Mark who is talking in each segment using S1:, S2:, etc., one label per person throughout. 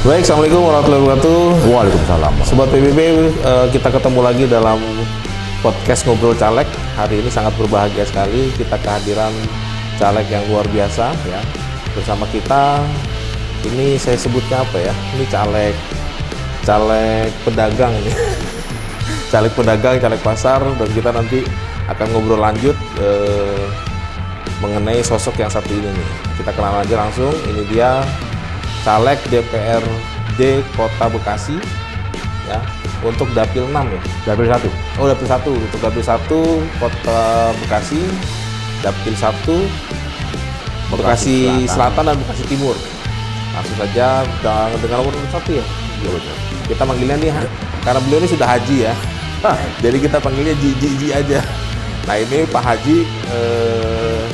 S1: Baik, Assalamualaikum warahmatullahi wabarakatuh.
S2: Waalaikumsalam.
S1: Sobat PBB, kita ketemu lagi dalam podcast Ngobrol Caleg. Hari ini sangat berbahagia sekali kita kehadiran caleg yang luar biasa ya. Bersama kita, ini saya sebutnya apa ya? Ini caleg pedagang ini. Caleg pedagang, caleg pasar, dan kita nanti akan ngobrol lanjut mengenai sosok yang satu ini nih. Kita kenalan aja langsung. Ini dia caleg DPRD Kota Bekasi ya, untuk Dapil 6 ya.
S2: Dapil 1.
S1: Oh, Dapil 1. Untuk Dapil 1 Kota Bekasi, Dapil 1 Bekasi Selatan dan Bekasi Timur. Langsung saja dengan nomor 1 ya. Kita manggilnya nih karena beliau ini sudah haji ya. Jadi kita panggilnya Ji aja. Nah, ini Pak Haji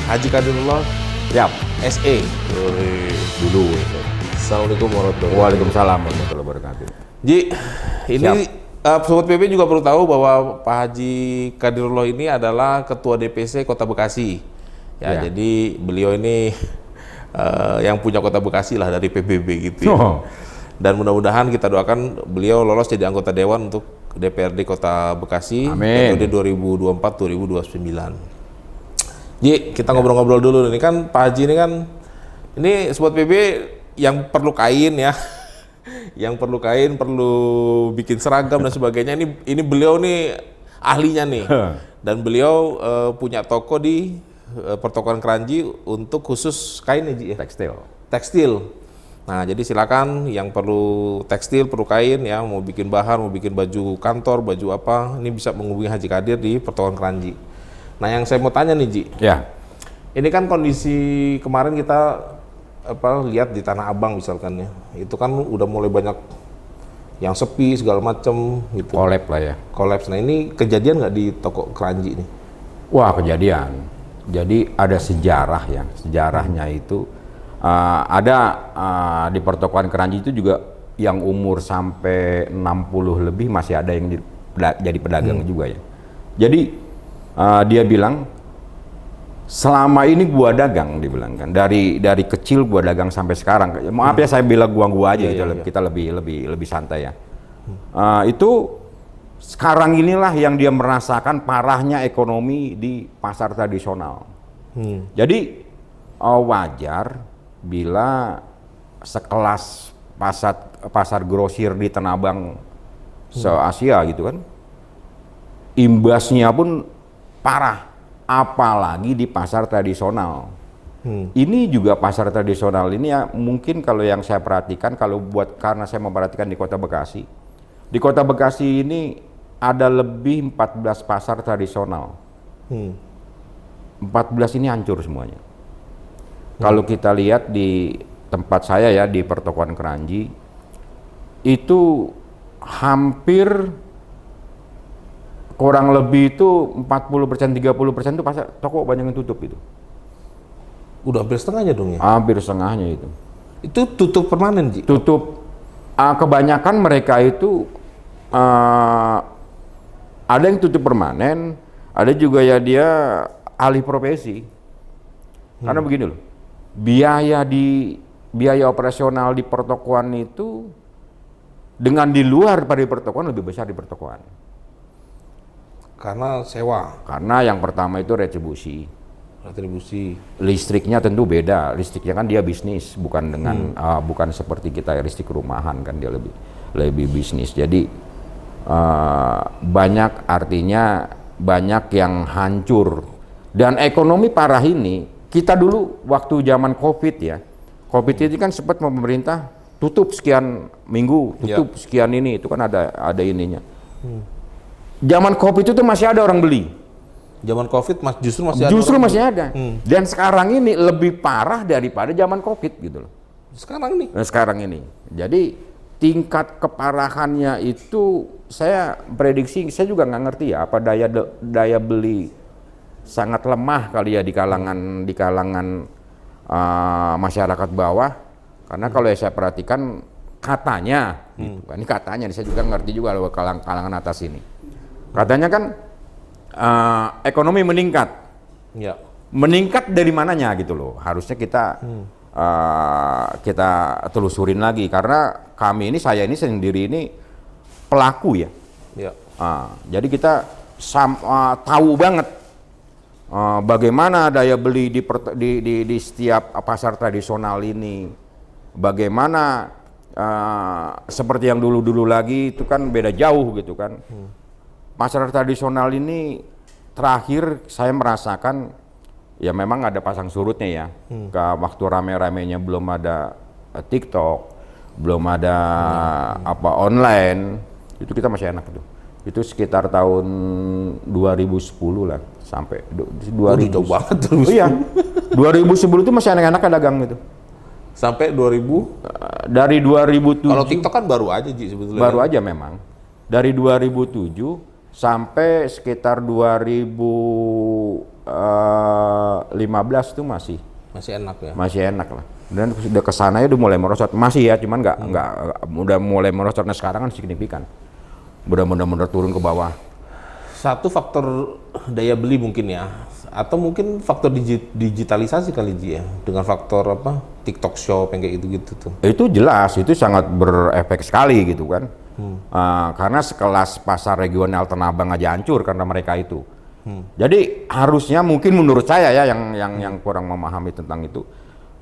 S1: Haji Kadirullah
S2: Siap.
S1: SE.
S2: Dulu.
S1: Assalamualaikum warahmatullahi wabarakatuh.
S2: Waalaikumsalam warahmatullahi wabarakatuh.
S1: Ji, ini Sobat PP juga perlu tahu bahwa Pak Haji Kadirullah ini adalah Ketua DPC Kota Bekasi. Ya. Jadi beliau ini yang punya Kota Bekasi lah dari PBB gitu ya. Dan mudah-mudahan kita doakan beliau lolos jadi anggota Dewan untuk DPRD Kota Bekasi periode 2024-2029. Ji, kita ngobrol-ngobrol dulu. Ini kan Pak Haji ini kan, ini Sobat PB yang perlu kain ya, yang perlu kain, perlu bikin seragam dan sebagainya. Ini beliau nih ahlinya nih, dan beliau punya toko di pertokoan Kranji untuk khusus kain ya, Ji, ya? Tekstil. Nah, jadi silakan yang perlu tekstil, perlu kain ya, mau bikin bahan, mau bikin baju kantor, baju apa, ini bisa menghubungi Haji Kadir di pertokoan Kranji. Nah, yang saya mau tanya nih, Ji.
S2: Ya.
S1: Ini kan kondisi kemarin kita lihat di Tanah Abang misalkan ya, itu kan udah mulai banyak yang sepi segala macem gitu.
S2: Kolab lah ya.
S1: Kolaps. Nah, ini kejadian nggak di toko Kranji nih?
S2: Wah, kejadian. Jadi ada sejarah ya. Sejarahnya itu ada di pertokoan Kranji itu juga yang umur sampai 60 lebih masih ada yang jadi pedagang juga ya. Jadi dia bilang, selama ini gua dagang, dibilang kan, dari kecil gua dagang sampai sekarang. Maaf ya saya bilang gua aja gitu, kita lebih santai ya. Itu sekarang inilah yang dia merasakan parahnya ekonomi di pasar tradisional. Jadi wajar bila sekelas pasar grosir di Tanah Abang se-Asia gitu kan, imbasnya pun parah. Apalagi di pasar tradisional. Ini juga pasar tradisional ini ya, mungkin kalau yang saya perhatikan, karena saya memperhatikan di Kota Bekasi. Di Kota Bekasi ini ada lebih 14 pasar tradisional. 14 ini hancur semuanya. Kalau kita lihat di tempat saya ya, di pertokoan Kranji, itu hampir kurang lebih itu 40%, 30% itu pasar toko banyak yang tutup itu.
S1: Udah hampir setengahnya dong ya?
S2: Hampir setengahnya itu.
S1: Itu tutup permanen, Ji?
S2: Tutup. Kebanyakan mereka itu ada yang tutup permanen, ada juga ya dia alih profesi. Karena begini loh, biaya operasional di pertokoan itu dengan di luar pada pertokoan lebih besar di pertokoan.
S1: Karena sewa.
S2: Karena yang pertama itu retribusi. Listriknya tentu beda. Listriknya kan dia bisnis, bukan dengan bukan seperti kita listrik rumahan kan, dia lebih bisnis. Jadi artinya banyak yang hancur. Dan ekonomi parah ini, kita dulu waktu zaman Covid ya. Covid itu kan sempat pemerintah tutup sekian minggu, tutup sekian ini, itu kan ada ininya. Zaman Covid itu masih ada orang beli.
S1: Zaman Covid justru masih ada.
S2: Justru masih ada. Dan sekarang ini lebih parah daripada zaman Covid gitu loh. Sekarang ini. Jadi tingkat keparahannya itu saya prediksi, saya juga nggak ngerti ya, apa daya beli sangat lemah kali ya di kalangan masyarakat bawah. Karena kalau saya perhatikan katanya, gitu kan, ini katanya, saya juga ngerti juga loh kalangan atas ini. Katanya kan ekonomi meningkat.
S1: Ya.
S2: Meningkat dari mananya gitu loh. Harusnya kita kita telusurin lagi karena saya ini sendiri ini pelaku ya.
S1: Ya.
S2: Jadi kita tahu banget bagaimana daya beli di setiap pasar tradisional ini, bagaimana seperti yang dulu lagi itu kan beda jauh gitu kan. Pasar tradisional ini terakhir saya merasakan ya memang ada pasang surutnya ya. Waktu rame-ramenya belum ada TikTok, belum ada online, itu kita masih enak tuh. Itu sekitar tahun 2010 lah sampai 2000.
S1: Jauh banget tuh.
S2: Iya. 2010 itu masih enak-enak dagang gitu.
S1: Sampai 2000?
S2: Dari 2007.
S1: Kalau TikTok kan baru aja Ji sebetulnya.
S2: Baru aja memang. Dari 2007 sampai sekitar 2015 itu masih
S1: enak ya.
S2: Masih enak lah. Dan sudah kesana udah mulai merosot. Masih ya, cuman nggak udah mulai merosot. Nah sekarang kan signifikan. Benar-benar turun ke bawah.
S1: Satu faktor daya beli mungkin ya, atau mungkin faktor digitalisasi kali Ji ya, dengan faktor TikTok Shop yang kayak gitu-gitu tuh.
S2: Itu jelas, itu sangat berefek sekali gitu kan. Karena sekelas pasar regional Tanah Abang aja hancur karena mereka itu. Jadi harusnya mungkin menurut saya ya yang kurang memahami tentang itu,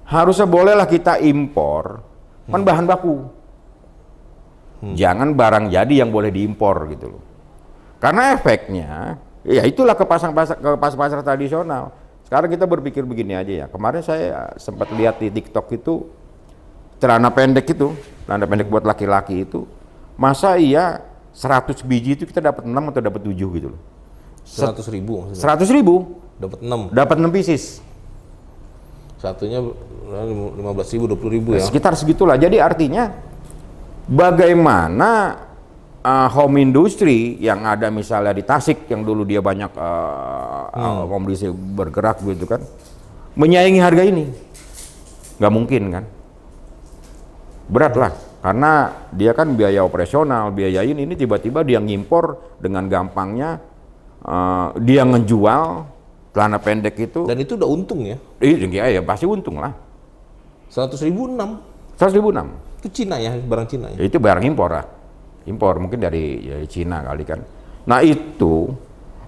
S2: harusnya bolehlah kita impor kan bahan baku. Jangan barang jadi yang boleh diimpor gitu loh. Karena efeknya ya itulah ke pasar tradisional. Sekarang kita berpikir begini aja ya. Kemarin saya sempat lihat di TikTok itu celana pendek buat laki-laki itu, masa iya 100 biji itu kita dapat 6 atau dapat 7 gitu loh.
S1: 100.000 maksudnya.
S2: 100.000
S1: Dapat 6.
S2: dapat 6 pieces.
S1: Satunya 15.000, 20.000 ya.
S2: Sekitar segitulah. Jadi artinya bagaimana home industry yang ada misalnya di Tasik yang dulu dia banyak komoditi bergerak gitu kan, menyaingi harga ini, nggak mungkin kan, berat lah karena dia kan biaya operasional, biaya ini tiba-tiba dia ngimpor dengan gampangnya, dia ngejual celana pendek itu.
S1: Dan itu udah untung ya?
S2: Iya ya pasti untung lah.
S1: 100.000 6.
S2: 100.000 6.
S1: Itu Cina ya, barang Cina ya?
S2: Itu barang impor lah. Impor mungkin dari Cina kali kan. Nah itu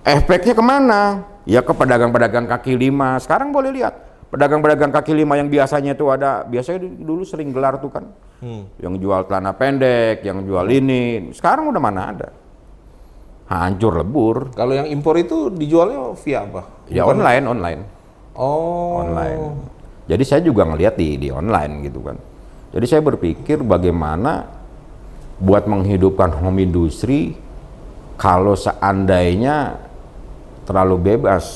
S2: efeknya kemana? Ya ke pedagang-pedagang kaki lima. Sekarang boleh lihat pedagang-pedagang kaki lima yang biasanya itu biasanya dulu sering gelar tuh kan, yang jual celana pendek, yang jual ini. Sekarang udah mana ada? Hancur lebur.
S1: Kalau yang impor itu dijualnya via apa?
S2: Ya online.
S1: Oh.
S2: Online. Jadi saya juga ngelihat di online gitu kan. Jadi saya berpikir bagaimana buat menghidupkan home industry kalau seandainya terlalu bebas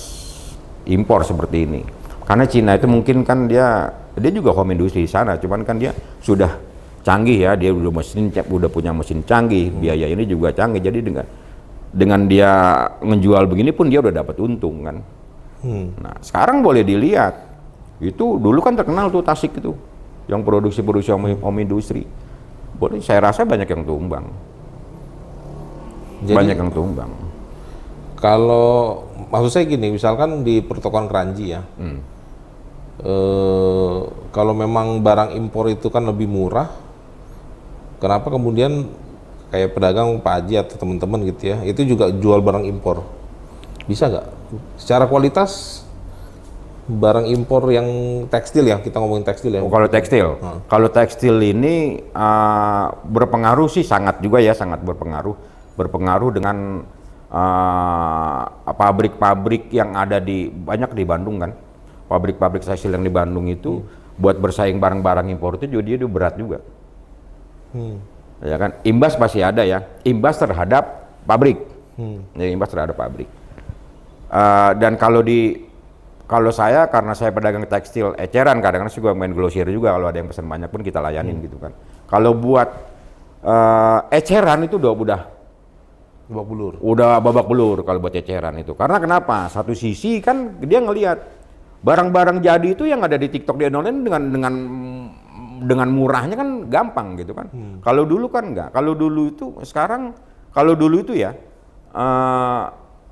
S2: impor seperti ini. Karena Cina itu mungkin kan dia juga home industry di sana, cuman kan dia sudah canggih ya, dia udah punya mesin canggih, biaya ini juga canggih. Jadi dengan dia menjual begini pun dia udah dapat untung kan. Nah sekarang boleh dilihat, itu dulu kan terkenal tuh Tasik itu, yang produksi home industry. Boleh, saya rasa banyak yang tumbang.
S1: Jadi,
S2: banyak yang tumbang.
S1: Kalau maksud saya gini, misalkan di pertokoan Kranji ya, kalau memang barang impor itu kan lebih murah, kenapa kemudian kayak pedagang Pak Haji atau teman-teman gitu ya, itu juga jual barang impor? Bisa nggak? Secara kualitas barang impor yang tekstil ya, kita ngomongin tekstil ya.
S2: Kalau tekstil ini berpengaruh sih sangat juga ya, sangat berpengaruh dengan pabrik-pabrik yang ada banyak di Bandung kan. Pabrik-pabrik tekstil yang di Bandung itu buat bersaing barang-barang impor itu juga dia berat juga. Ya kan, imbas pasti ada ya, imbas terhadap pabrik. Ya, imbas terhadap pabrik. Dan kalau saya, karena saya pedagang tekstil eceran, kadang-kadang juga main glosir juga, kalau ada yang pesan banyak pun kita layanin gitu kan. Kalau buat eceran itu udah babak belur kalau buat eceran itu. Karena kenapa? Satu sisi kan dia ngelihat barang-barang jadi itu yang ada di TikTok di online dengan murahnya kan gampang gitu kan. Kalau dulu kan enggak. Kalau dulu itu ya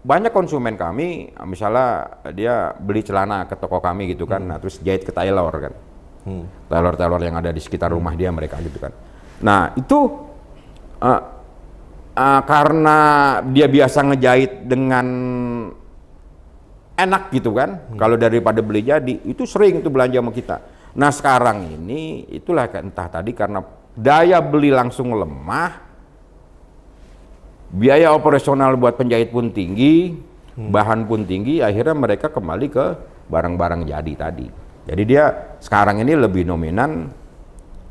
S2: banyak konsumen kami, misalnya dia beli celana ke toko kami gitu kan, nah, terus jahit ke tailor kan. Tailor-tailor yang ada di sekitar rumah dia mereka gitu kan. Nah itu karena dia biasa ngejahit dengan enak gitu kan, kalau daripada beli jadi, itu sering itu belanja sama kita. Nah sekarang ini itulah entah tadi karena daya beli langsung lemah, biaya operasional buat penjahit pun tinggi, bahan pun tinggi, akhirnya mereka kembali ke barang-barang jadi tadi. Jadi dia sekarang ini lebih dominan,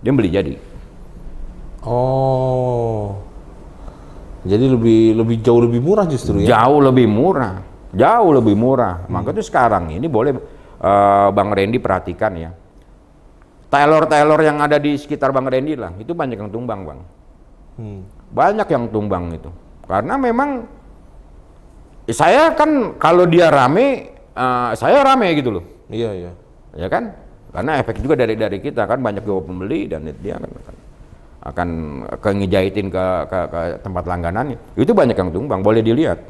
S2: dia beli jadi.
S1: Oh, jadi lebih jauh lebih murah justru ya?
S2: Jauh lebih murah, jauh lebih murah. Makanya sekarang ini boleh Bang Randy perhatikan ya, tailor-tailor yang ada di sekitar Bang Randy lah, itu banyak yang tumbang Bang. Banyak yang tumbang itu. Karena memang saya kan kalau dia rame, saya rame gitu loh.
S1: Iya, iya.
S2: Ya kan? Karena efek juga dari kita kan banyak juga pembeli dan dia akan ngejahitin ke tempat langganannya. Itu banyak yang tumbang, boleh dilihat.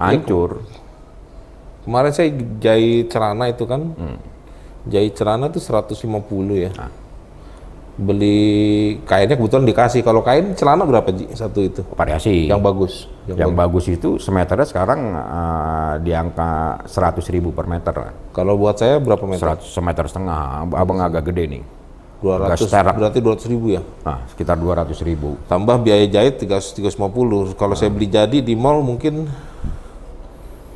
S2: Hancur.
S1: Kemarin saya jahit celana itu kan. Jahit celana itu 150 ya. Beli kainnya kebetulan dikasih. Kalau kain celana berapa Ji satu itu?
S2: Variasi.
S1: Yang bagus.
S2: Yang bagus itu semeternya sekarang di angka 100.000 per meter lah.
S1: Kalau buat saya berapa meter?
S2: 100 semeter setengah. Abang agak gede nih.
S1: 200, berarti 200.000 ya?
S2: Nah, sekitar 200.000.
S1: Tambah biaya jahit 350. Kalau saya beli jadi di mall mungkin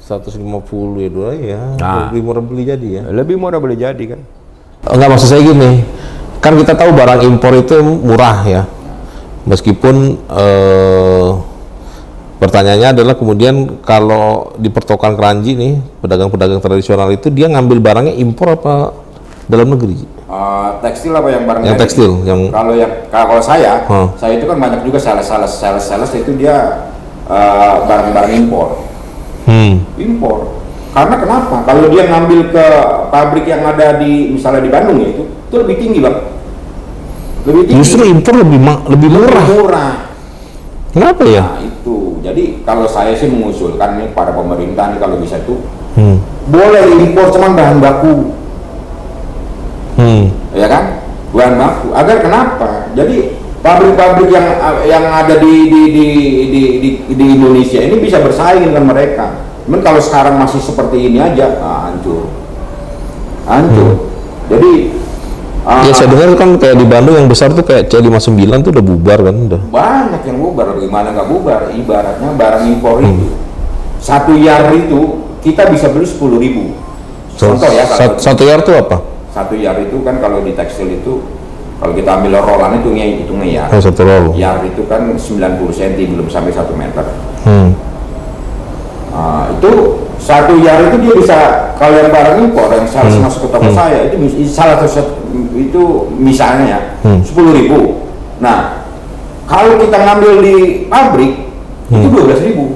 S1: 150 ya dua ya. Lebih murah beli jadi ya.
S2: Lebih murah beli jadi kan.
S1: Enggak, maksud saya gini. Kan kita tahu barang impor itu murah ya. Meskipun pertanyaannya adalah kemudian kalau di pertokoan Kranji nih, pedagang-pedagang tradisional itu dia ngambil barangnya impor apa dalam negeri?
S2: Tekstil apa yang barang
S1: yang
S2: jadi?
S1: Tekstil yang
S2: kalau saya itu kan banyak juga sales itu dia barang-barang impor. Impor. Karena kenapa? Kalau dia ngambil ke pabrik yang ada di misalnya di Bandung ya itu lebih tinggi Bang. Lebih tinggi.
S1: Justru impor lebih murah.
S2: Lebih murah.
S1: Kenapa ya?
S2: Nah itu. Jadi kalau saya sih mengusulkan nih pada pemerintah nih kalau bisa tuh boleh impor cuman bahan baku. Ya kan? Bahan baku. Agar kenapa? Jadi pabrik-pabrik yang ada di Indonesia ini bisa bersaing dengan mereka. Cuman kalau sekarang masih seperti ini aja, hancur. Jadi
S1: ya saya dengar kan kayak di Bandung yang besar tuh kayak C59 tuh udah bubar kan udah.
S2: Banyak yang bubar, gimana nggak bubar? Ibaratnya barang impor itu 1 yard itu kita bisa beli 10.000. Contoh ya.
S1: Satu yard tuh apa?
S2: 1 yard itu kan kalau di tekstil itu kalau kita ambil rolan itu yard.
S1: Satu roll.
S2: Yard itu kan 90 cm belum sampai 1 meter. Itu 1 yard itu dia bisa kalau yang barang impor yang sales masuk ke toko saya itu salah satu itu misalnya ya 10.000. Nah kalau kita ngambil di pabrik itu 12.000.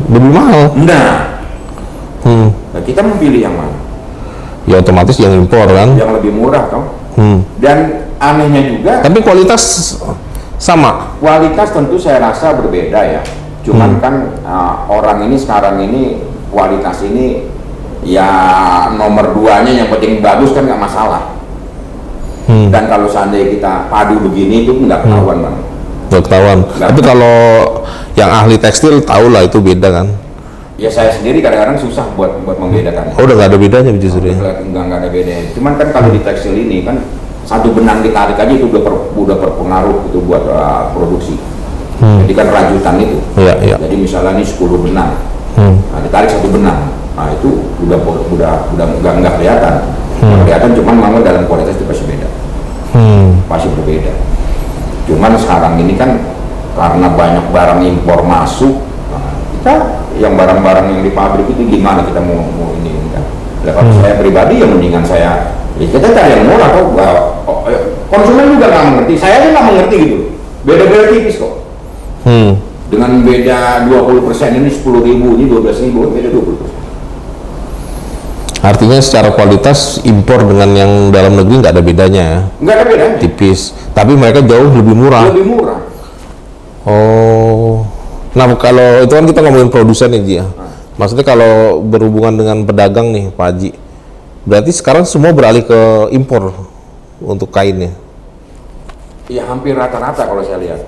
S1: Lebih mahal.
S2: Nah kita memilih yang mana?
S1: Ya otomatis yang impor kan.
S2: Yang lebih murah kan. Dan anehnya juga.
S1: Tapi kualitas sama.
S2: Kualitas tentu saya rasa berbeda ya. Cuman kan orang ini sekarang ini kualitas ini ya nomor 2-nya yang penting bagus kan nggak masalah. Dan kalau seandainya kita padu begini itu nggak ketahuan Bang.
S1: Nggak ketahuan. Tapi kalau yang ahli tekstil tahu lah itu beda kan.
S2: Ya saya sendiri kadang-kadang susah buat membedakan.
S1: Oh udah nggak ada bedanya justru ya?
S2: Nggak ada bedanya. Cuman kan kalau di tekstil ini kan satu benang ditarik aja itu udah berpengaruh itu buat produksi. Jadi kan rajutan itu.
S1: Iya.
S2: Jadi misalnya ini 10 benang, nah, ditarik 1 benang, nah itu udah nggak kelihatan. Kelihatan cuman memang dalam kualitas itu pasti beda. Pasti berbeda. Cuman sekarang ini kan karena banyak barang impor masuk, nah, kita yang barang-barang yang di pabrik itu gimana kita mau ini kan? Kalau saya pribadi ya mendingan saya kita cari yang murah kok. Konsumen juga nggak mengerti, saya aja nggak mengerti gitu. Beda-beda tipis kok. Dengan beda 20% ini 10.000, ini 12.000, beda 20%.
S1: Artinya secara kualitas impor dengan yang dalam negeri nggak ada bedanya ya?
S2: Nggak ada bedanya.
S1: Tipis, tapi mereka jauh lebih murah.
S2: Lebih murah.
S1: Oh, nah kalau itu kan kita ngomongin produsen ya Ji ya. Maksudnya kalau berhubungan dengan pedagang nih Pak Haji, Berarti sekarang semua beralih ke impor untuk kainnya.
S2: Ya hampir rata-rata kalau saya lihat.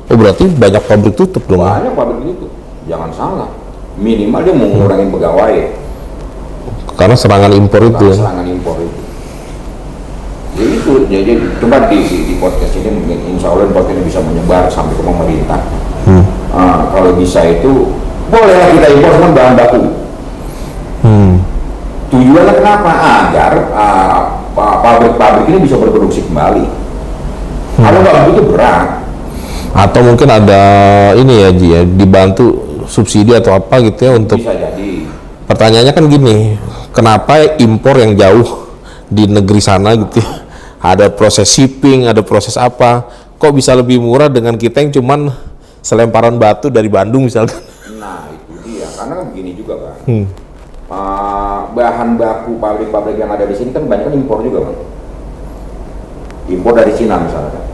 S1: Oh berarti banyak pabrik tutup dong?
S2: Banyak pabrik tutup. Jangan salah. Minimal dia mau ngurangin pegawai.
S1: Karena serangan impor itu.
S2: Karena serangan impor itu. Jadi coba di podcast ini mungkin insya Allah podcast ini bisa menyebar sampai ke pemerintah. Kalau bisa itu bolehlah kita impor semua bahan baku. Tujuannya kenapa? Agar pabrik-pabrik ini bisa berproduksi kembali. Kalau nggak begitu berat.
S1: Atau mungkin ada ini ya Ji ya, dibantu subsidi atau apa gitu ya untuk.
S2: Bisa jadi.
S1: Pertanyaannya kan gini, kenapa impor yang jauh di negeri sana gitu ya, ada proses shipping, ada proses apa, kok bisa lebih murah dengan kita yang cuman selemparan batu dari Bandung misalkan?
S2: Nah itu dia, karena kan begini juga kan. Bahan baku pabrik-pabrik yang ada di sini kan banyak kan impor juga kan. Impor dari Cina misalnya.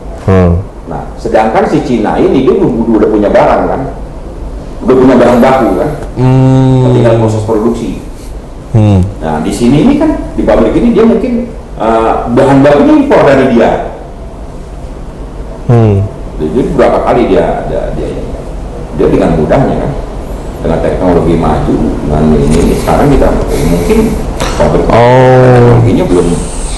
S2: Nah, sedangkan si Cina ini dia udah punya barang kan, udah punya barang baku kan, tinggal proses produksi. Nah, di sini ini kan di pabrik ini dia mungkin bahan bakunya impor dari dia. Jadi berapa kali dia dengan mudahnya kan, dengan teknologi maju, dengan ini sekarang kita mungkin pabrik teknologinya belum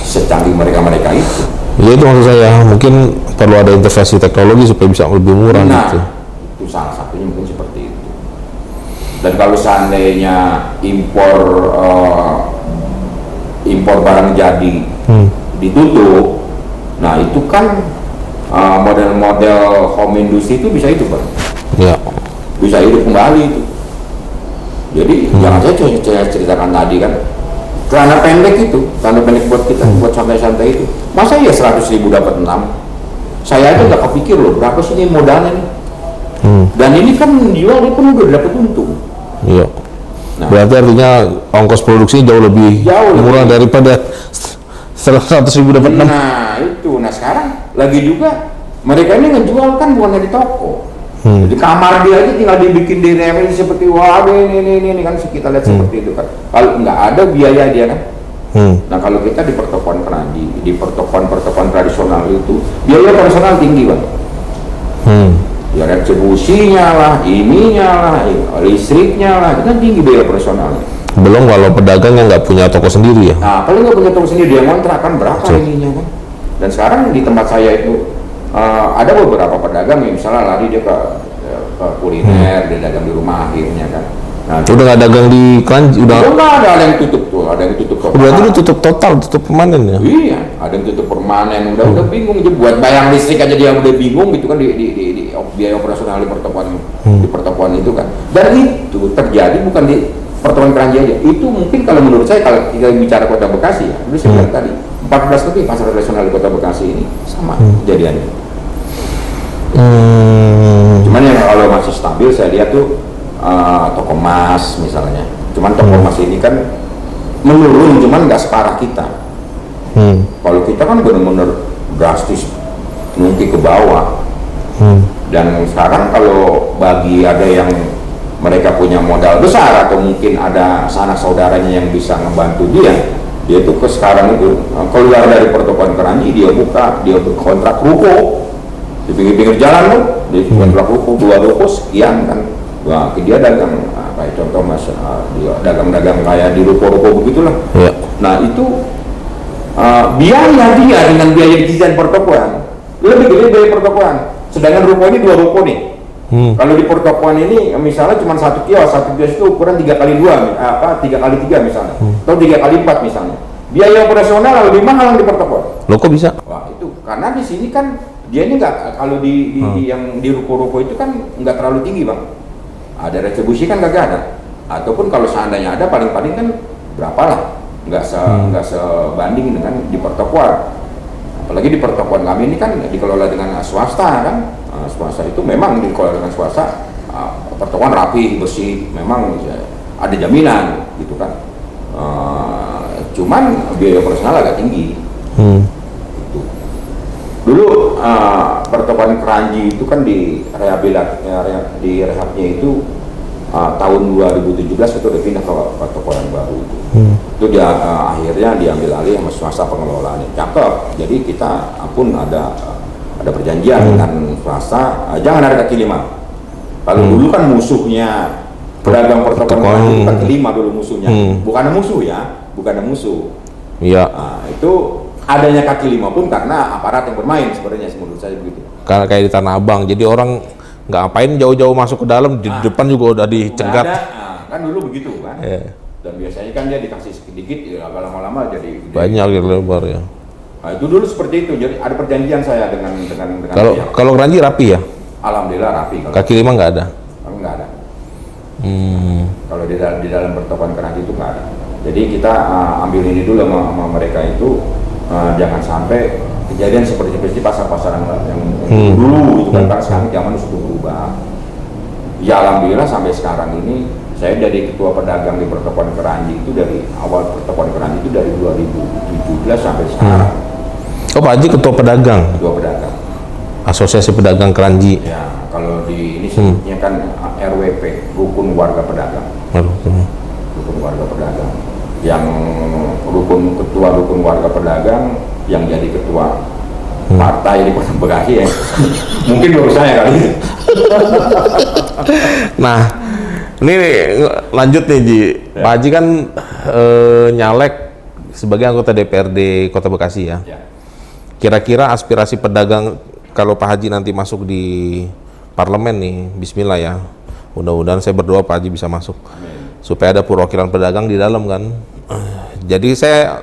S2: secanggih mereka itu.
S1: Ya itu maksud saya, mungkin perlu ada intervensi teknologi supaya bisa lebih murah gitu.
S2: Itu salah satunya mungkin seperti itu. Dan kalau seandainya impor barang jadi ditutup, nah itu kan model-model home industry itu bisa itu Bang.
S1: Ya.
S2: Bisa hidup kembali itu. Jadi jangan saya ceritakan tadi kan, celana pendek buat kita buat santai-santai itu, masa ya 100.000 dapat 6? Saya aja nggak kepikir loh berapa sih ini modalnya nih. Dan ini kan jual dia pun udah dapat untung.
S1: Iya. Nah, berarti artinya ongkos produksinya jauh lebih murah daripada 100.000 dapat 6.
S2: Nah itu, nah sekarang lagi juga mereka ini ngejual kan bukan di toko. Jadi kamar dia aja tinggal dibikin di remen seperti wah ini kan kita lihat seperti itu kan. Kalau nggak ada biaya dia kan. Nah kalau kita di pertokoan keranji, di pertokoan tradisional itu biaya personal tinggi Bang. Ya retribusinya lah, ininya lah, listriknya lah, itu kan tinggi biaya personalnya.
S1: Belum kalau pedagang yang nggak punya toko sendiri ya.
S2: Nah kalau nggak punya toko sendiri dia ngontrak kan berapa ininya kan. Dan sekarang di tempat saya itu ada beberapa pedagang yang misalnya lari dia ke kuliner, dia dagang di rumah akhirnya kan. Nah,
S1: udah nggak dagang di Keranji, udah
S2: ada yang tutup tuh, ada yang tutup total.
S1: Berarti itu tutup total, tutup permanen ya?
S2: Iya, ada yang tutup permanen, udah bingung aja buat bayar listrik aja dia udah bingung gitu kan di biaya operasional di pertokoan itu kan. Dan itu terjadi bukan di pertokoan Keranji aja. Itu mungkin kalau menurut saya kalau kita bicara Kota Bekasi ya, udah saya bilang tadi 14 lebih pasar tradisional di Kota Bekasi ini sama kejadiannya. Cuman yang kalau masih stabil saya lihat tuh toko emas misalnya. Cuman toko emas ini kan menurun, cuman nggak separah kita. Kalau kita kan benar-benar drastis mungkin ke bawah. Dan sekarang kalau bagi ada yang mereka punya modal besar atau mungkin ada sanak saudaranya yang bisa ngebantu dia tuh ke sekarang itu keluar dari pertokoan Keranji, dia kontrak ruko di pinggir-pinggir jalan loh, dia kontrak ruko 2 ruko sekian kan. Wah, dia dagang kayak contoh Mas, dia dagang-dagang kayak di ruko-ruko begitulah. Ya. Nah itu biaya dia dengan biaya desain pertokoan lebih gede biaya pertokoan. Sedangkan ruko ini 2 ruko nih. Kalau di pertokoan ini misalnya cuma satu kios itu ukuran 3x2, 3x3 misalnya, atau 3x4 misalnya. Biaya operasional lebih mahal di pertokoan.
S1: Loh kok bisa?
S2: Wah itu karena di sini kan dia ini nggak, kalau di yang di ruko-ruko itu kan nggak terlalu tinggi Bang. Ada retribusi kan kagak ada. Ataupun kalau seandainya ada paling-paling kan berapa lah, nggak sebanding dengan di pertokoan. Apalagi di pertokoan kami ini kan dikelola dengan swasta kan. Swasta itu memang dikelola dengan swasta, pertokoan rapi, bersih, memang ada jaminan gitu kan. Cuman biaya operasional agak tinggi. Gitu. Dulu pertokoan Keranji itu kan di rehabnya itu tahun 2017 itu udah pindah ke toko yang baru itu. Itu dia akhirnya diambil alih sama swasta pengelolaannya. Cakep. Jadi kita pun ada perjanjian dengan swasta, jangan ada kaki lima. Kalau dulu kan musuhnya pedagang pertokoan itu kaki lima dulu musuhnya. Bukan ada musuh ya, bukan ada musuh.
S1: Iya.
S2: Itu adanya kaki lima pun karena aparat yang bermain sebenarnya menurut saya begitu.
S1: Karena kayak di Tanah Abang, jadi orang nggak ngapain jauh-jauh masuk ke dalam, di depan juga udah dicegat.
S2: Kan dulu begitu kan. Dan biasanya kan dia dikasih sedikit, ya lama-lama jadi
S1: banyak gitu lebar ya.
S2: Nah, itu dulu seperti itu. Jadi ada perjanjian saya dengan
S1: Kalau Keranji rapi ya?
S2: Alhamdulillah rapi.
S1: Kaki lima nggak ada?
S2: Nggak ada. Kalau di dalam pertokoan Keranji itu nggak ada. Jadi kita ambil ini dulu sama mereka itu, jangan sampai kejadian seperti pasar-pasar yang dulu itu kan, karena sekarang zaman sudah berubah. Ya alhamdulillah sampai sekarang ini saya jadi ketua pedagang di pertokoan Keranji itu, dari awal pertokoan Keranji itu dari 2017 sampai sekarang.
S1: Oh, Pak Haji ketua pedagang?
S2: Ketua pedagang.
S1: Asosiasi Pedagang Keranji.
S2: Ya, kalau di ini sebutnya kan RWP, Rukun Warga Pedagang. Rukun Warga Pedagang. Yang ketua Rukun Warga Pedagang yang jadi ketua partai di Kota Bekasi ya. Mungkin baru saya kali.
S1: Nah, ini lanjut nih Ji. Pak Haji kan nyalek sebagai anggota DPRD Kota Bekasi ya. Kira-kira aspirasi pedagang kalau Pak Haji nanti masuk di parlemen nih, bismillah ya. Mudah-mudahan saya berdoa Pak Haji bisa masuk. Supaya ada perwakilan pedagang di dalam kan. Jadi saya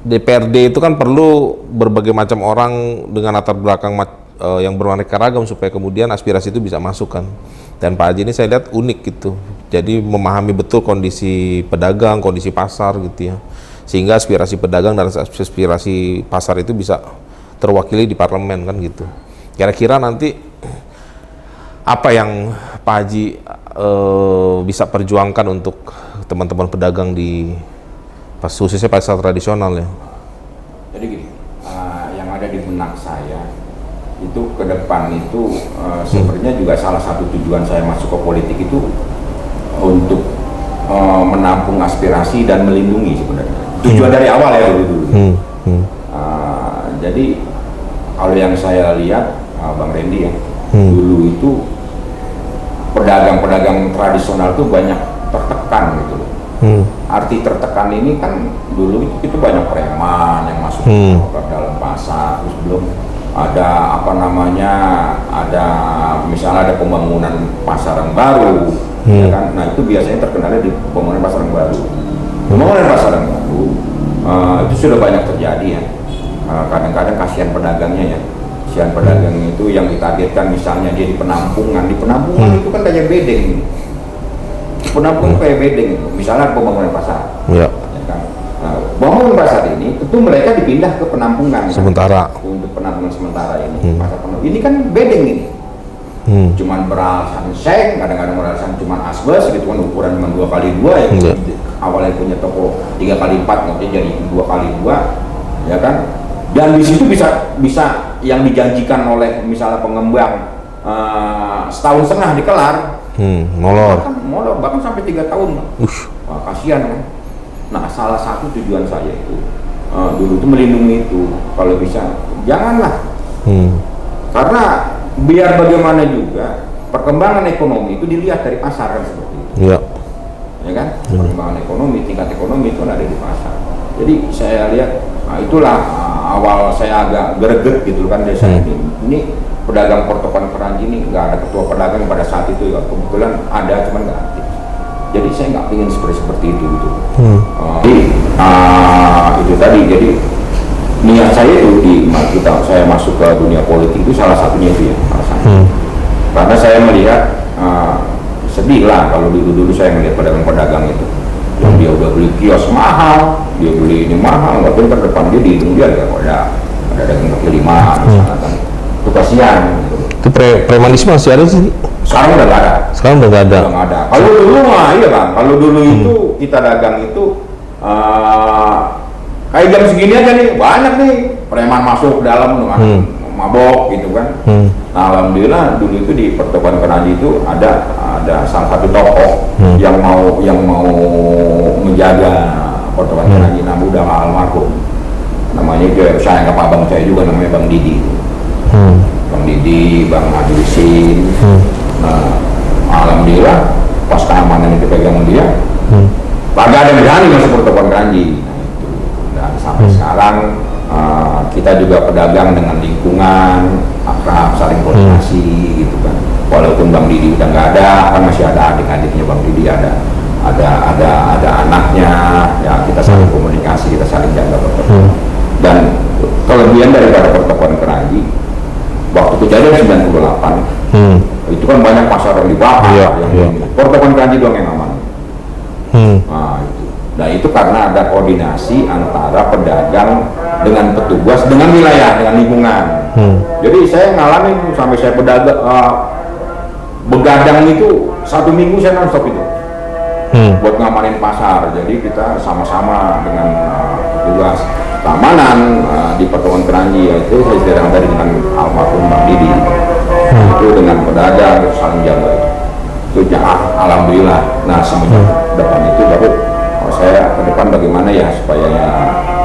S1: DPRD itu kan perlu berbagai macam orang dengan latar belakang yang beraneka ragam supaya kemudian aspirasi itu bisa masuk kan. Dan Pak Haji ini saya lihat unik gitu. Jadi memahami betul kondisi pedagang, kondisi pasar gitu ya. Sehingga aspirasi pedagang dan aspirasi pasar itu bisa terwakili di parlemen kan gitu. Kira-kira nanti apa yang Pak Haji bisa perjuangkan untuk teman-teman pedagang di khususnya pasar tradisional ya?
S2: Jadi gini, yang ada di benak saya itu ke depan itu sebenarnya juga salah satu tujuan saya masuk ke politik itu untuk menampung aspirasi dan melindungi sebenarnya. Tujuan dari awal ya dulu. Jadi kalau yang saya lihat Bang Randy ya, dulu itu pedagang-pedagang tradisional itu banyak tertekan gitu loh. Arti tertekan ini kan dulu itu banyak preman yang masuk ke dalam pasar, terus belum ada ada misalnya ada pembangunan pasar yang baru, ya kan? Nah itu biasanya terkenalnya di pembangunan pasar yang baru. Pembangunan pasar yang baru itu sudah banyak terjadi ya. Kadang-kadang kasihan pedagangnya ya. Kasihan pedagang itu yang ditargetkan misalnya dia di penampungan itu kan kayak bedeng. Penampungan kayak bedeng itu. Misalnya pembangunan pasar.
S1: Ya.
S2: Ya kan? Nah, bangunan pasar ini tentu mereka dipindah ke penampungan
S1: sementara
S2: kan? Untuk penampungan sementara ini. Pasar ini kan bedeng ini. Cuman beralasan seng, kadang-kadang beralasan cuman asbes gitu kan, ukuran cuma 2x2 ya. Awalnya punya toko 3x4 nanti jadi 2x2 ya kan. Dan di situ bisa yang dijanjikan oleh misalnya pengembang setahun setengah dikelar. Molor bahkan sampai 3 tahun. Wah, kasihan kan. Nah, salah satu tujuan saya itu dulu itu melindungi itu, kalau bisa janganlah. Karena biar bagaimana juga perkembangan ekonomi itu dilihat dari pasar kan seperti itu. Ya kan? Perkembangan ekonomi, tingkat ekonomi itu ada di pasar. Jadi saya lihat, itulah awal saya agak greget gitu kan desa ini pedagang pertokoan Keranji ini nggak ada ketua pedagang pada saat itu ya, kebetulan ada cuman nggak aktif. Jadi saya nggak ingin seperti itu gitu. Jadi itu tadi, jadi niat saya itu saya masuk ke dunia politik itu salah satunya itu ya alasannya. Karena saya melihat sedih lah kalau dulu saya melihat pedagang-pedagang itu yang dia udah beli kios mahal, dia beli ini mahal, nggak pintar depan dia di hidung dia ada daging kaki lima misalnya kan, itu kasihan.
S1: Itu premanisme masih ada sih?
S2: Sekarang udah nggak ada.
S1: Sekarang udah nggak ada.
S2: Kalau dulu mah iya bang, kalau dulu itu kita dagang itu kayak jam segini aja nih banyak nih preman masuk ke dalam dengan mabok gitu kan. Nah, alhamdulillah dulu itu di Pertokoan Keranji itu ada salah satu tokoh yang mau menjaga Pertokoan Keranji, namun udah almarhum. Namanya juga saya ke abang saya juga, namanya Bang Didi. Bang Didi, Bang Adrisin. Nah, alhamdulillah pas keamanan itu pegang dia, kagak ada yang berani masuk Pertokoan Keranji. Nah, itu. Dan sampai sekarang kita juga pedagang dengan lingkungan, akrab, saling koordinasi gitu kan. Walaupun Bang Didi udah nggak ada, kan masih ada adik-adiknya Bang Didi, ada anaknya, ya kita saling komunikasi, kita saling jaga Pertokoan. Dan kelebihan daripada Pertokoan Keranji, waktu kejadian 98, itu kan banyak pasar yang dibakar, Pertokoan Keranji doang yang aman. Nah, itu. Nah, itu karena ada koordinasi antara pedagang dengan petugas, dengan wilayah, dengan lingkungan. Jadi saya ngalamin sampai saya begadang itu 1 minggu saya non-stop itu buat ngamanin pasar. Jadi kita sama-sama dengan petugas keamanan di Pertokoan Keranji, yaitu saya sedang tadi dengan almarhum Bang Didi, itu dengan pedagang saling jaga itu alhamdulillah. Nah, semenjak depan itu baru saya ke depan bagaimana ya supaya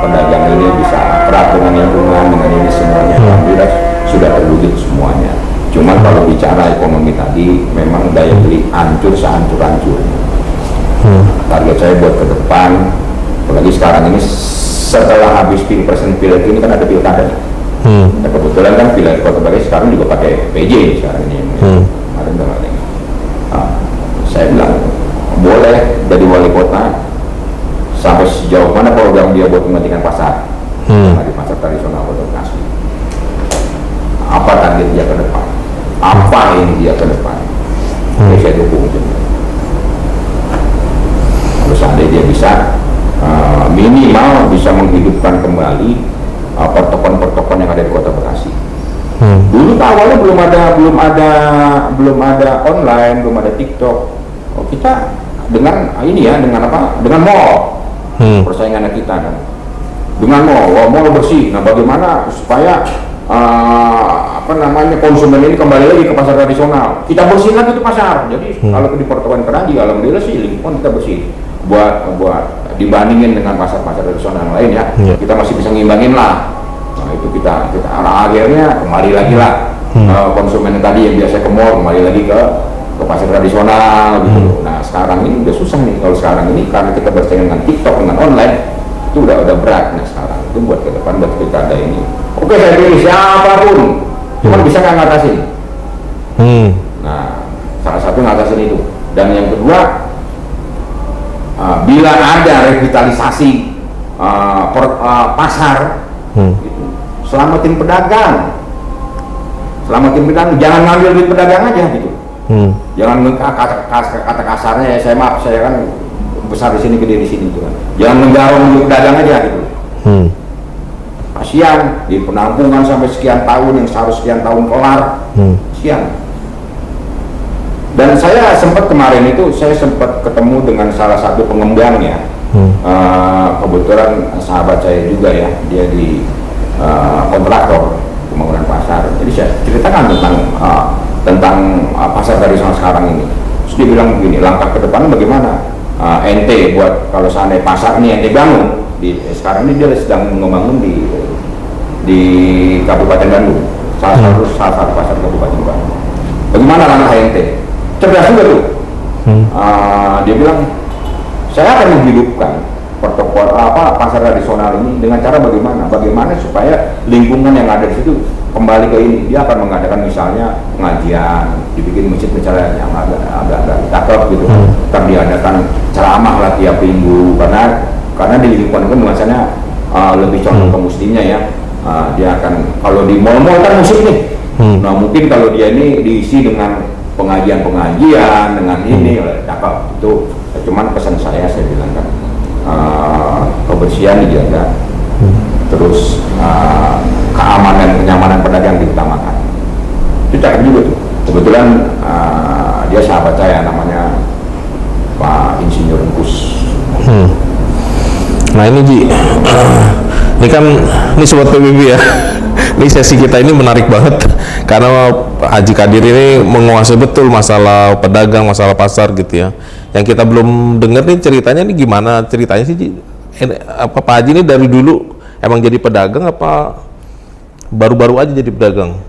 S2: pedagang ini bisa erat dengan lingkungan, dengan ini semuanya. Alhamdulillah sudah terwujud semuanya. Cuman kalau bicara ekonomi tadi, memang daya beli hancur sehancur-hancurnya. Target saya buat ke depan, apalagi sekarang ini setelah habis pilpres dan pileg ini kan ada pilkada. Nah, kebetulan kan pileg Kota Bagai sekarang juga pakai PJ sekarang ini. Kemarin udah ada. Saya bilang boleh jadi wali kota sampai sejauh mana program dia buat kepentingan pasar, di pasar tradisional Kota Bekasi. Apa target dia ke depan? Apa ini dia ke depan? Jadi saya dukung. Kalau seandainya dia bisa minimal bisa menghidupkan kembali pertokoan-pertokoan yang ada di Kota Bekasi. Dulu awalnya belum ada online, belum ada TikTok. Kita dengan ini ya, dengan apa? Dengan mall. Persaingannya kita kan. Dengan mall bersih. Nah, bagaimana supaya konsumen ini kembali lagi ke pasar tradisional? Kita bersihin lagi itu pasar. Jadi kalau di Pertokoan Keranji, alhamdulillah sih lingkungan kita bersih. Buat dibandingin dengan pasar-pasar tradisional yang lain ya, kita masih bisa ngimbangin lah. Nah, itu kita akhirnya kembali lagi lah konsumen tadi yang biasa ke mall kembali lagi ke pasar tradisional gitu. Nah, sekarang ini udah susah nih. Kalau sekarang ini karena kita bersaing dengan TikTok, dengan online, itu udah berat. Nah, sekarang itu buat ke depan, buat pilkada ini, oke, saya pilih siapapun, cuma bisa nggak ngatasin. Nah, salah satu ngatasin itu. Dan yang kedua, bila ada revitalisasi pasar, gitu, selamatin pedagang, jangan ngambil duit pedagang aja gitu. Jangan kata kasarnya ya, saya kan besar di sini, gede di sini gitu kan. Jangan menggarong duit pedagang aja gitu. Kasihan di penampungan sampai sekian tahun yang seharusnya sekian tahun kelar, kasihan. Dan saya sempat kemarin itu ketemu dengan salah satu pengembangnya. Kebetulan sahabat saya juga ya, dia di kontraktor pembangunan pasar. Jadi saya ceritakan tentang pasar tradisional sekarang ini. Terus dia bilang begini, langkah ke depan bagaimana? Ente buat kalau seandainya pasar ini ente bangun sekarang ini dia sedang membangun di Kabupaten Bandung, salah satu pasar Kabupaten Bandung. Bagaimana langkah ente? Cerdas juga tuh. Dia bilang saya akan menghidupkan pasar tradisional ini dengan cara bagaimana supaya lingkungan yang ada di situ kembali ke ini. Dia akan mengadakan misalnya pengajian, dibikin masjid misalnya yang agak cakep gitu. Diadakan ceramah lah tiap minggu, karena di lingkungan itu nuansanya lebih condong ke muslimnya ya. Dia akan, kalau di mall-mall kan musik nih. Nah, mungkin kalau dia ini diisi dengan pengajian dengan ini cakep itu. Cuman pesan saya bilang kan, kebersihan dijaga, terus keamanan kenyamanan pedagang diutamakan. Itu cakep juga tuh. Kebetulan dia sahabat saya, namanya Pak Insinyur Engkus.
S1: Nah ini Ji, ini kan ini sobat PBB ya. Ini sesi kita ini menarik banget karena Haji Kadir ini menguasai betul masalah pedagang, masalah pasar gitu ya. Yang kita belum dengar nih ceritanya nih gimana ceritanya sih? Apa Pak Haji ini dari dulu emang jadi pedagang apa baru-baru aja jadi pedagang?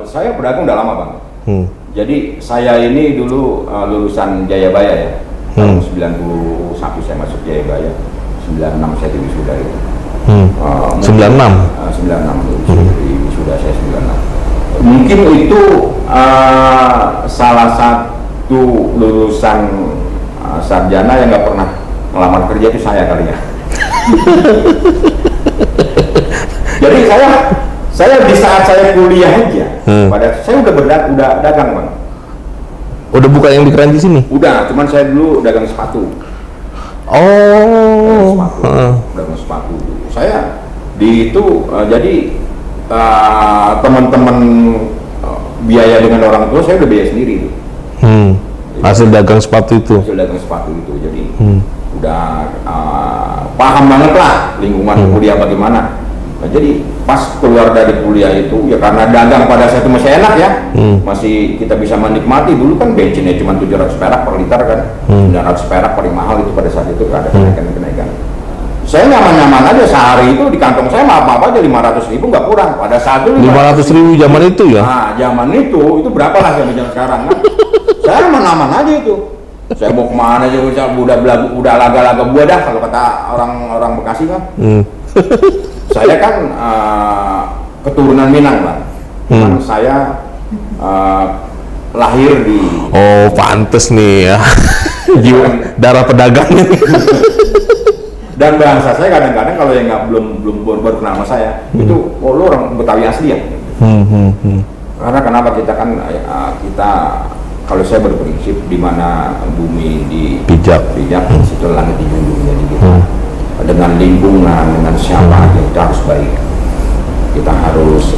S2: Saya pedagang udah lama, Bang. Jadi saya ini dulu lulusan Jayabaya ya. Tahun 91 saya masuk Jayabaya. 96 saya wisuda itu.
S1: 96?
S2: 96 wisuda saya 96. Mungkin itu salah satu lulusan sarjana yang nggak pernah ngelamar kerja itu saya kali ya. Jadi saya di saat saya kuliah aja, pada saya udah dagang, Bang.
S1: Udah buka yang di Keranji sini?
S2: Udah, cuman saya dulu dagang sepatu.
S1: Oh,
S2: Dagang sepatu. Saya di itu jadi teman-teman biaya dengan orang tua saya udah biaya sendiri.
S1: Hasil dagang sepatu itu.
S2: Hasil dagang sepatu itu, jadi udah paham banget lah lingkungan kuliah bagaimana. Nah, jadi pas keluar dari kuliah itu ya karena dagang pada saat itu masih enak ya, masih kita bisa menikmati. Dulu kan bensinnya cuma 700 perak per liter kan, 900 perak paling mahal itu pada saat itu ada kenaikan. Saya nyaman-nyaman aja, sehari itu di kantong saya maaf aja 500.000 nggak kurang. Pada saat itu
S1: 500.000 zaman itu ya?
S2: Nah, zaman itu berapa lah zaman sekarang kan? Saya aman-aman aja itu. Saya mau kemana aja udah laga-laga buah dah kalau kata orang Bekasi kan. Saya kan keturunan Minang, Pak. Saya lahir di.
S1: Oh, pantes nih ya. Jiwa darah pedagang.
S2: Dan bahasa saya kadang-kadang kalau yang nggak belum baru kenal sama saya itu, oh lu orang Betawi asli ya. Karena kenapa kita kan kita kalau saya berprinsip di mana bumi dipijak, situ langit dijunjung. Jadi kita dengan lingkungan, dengan siapa aja kita harus baik. Kita harus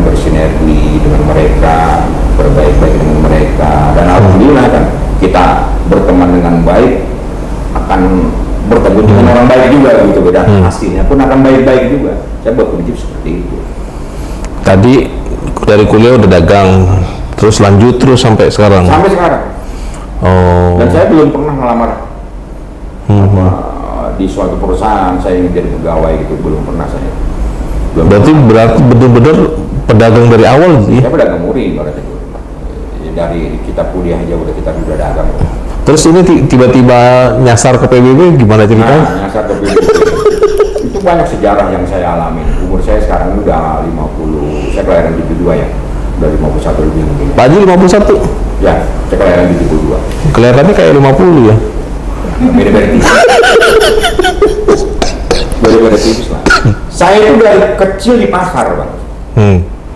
S2: bersinergi dengan mereka, berbaik-baik dengan mereka. Dan alhamdulillah kan kita berteman dengan baik akan bertemu dengan orang baik juga gitu, dan hasilnya pun akan baik-baik juga. Saya berprinsip seperti itu.
S1: Tadi dari kuliah udah dagang, terus lanjut terus sampai sekarang.
S2: Sampai sekarang.
S1: Oh.
S2: Dan saya belum pernah melamar di suatu perusahaan saya ingin jadi pegawai gitu, belum pernah saya.
S1: Berarti benar-benar pedagang dari awal sih?
S2: Saya pedagang murni berarti. Dari kita kuliah aja udah dagang.
S1: Terus ini tiba-tiba nyasar ke PBB gimana ceritanya?
S2: Nah, nyasar ke PBB itu banyak sejarah yang saya alami. Umur saya sekarang udah 50, saya kelahiran 72 ya, udah 51 lebih mungkin.
S1: Pak Haji 51?
S2: Ya, saya kelahiran 72.
S1: Kelihatannya kayak 50 ya?
S2: Beda-beda tipis. Beda-beda tipis lah. Saya itu dari kecil di pasar, Bang.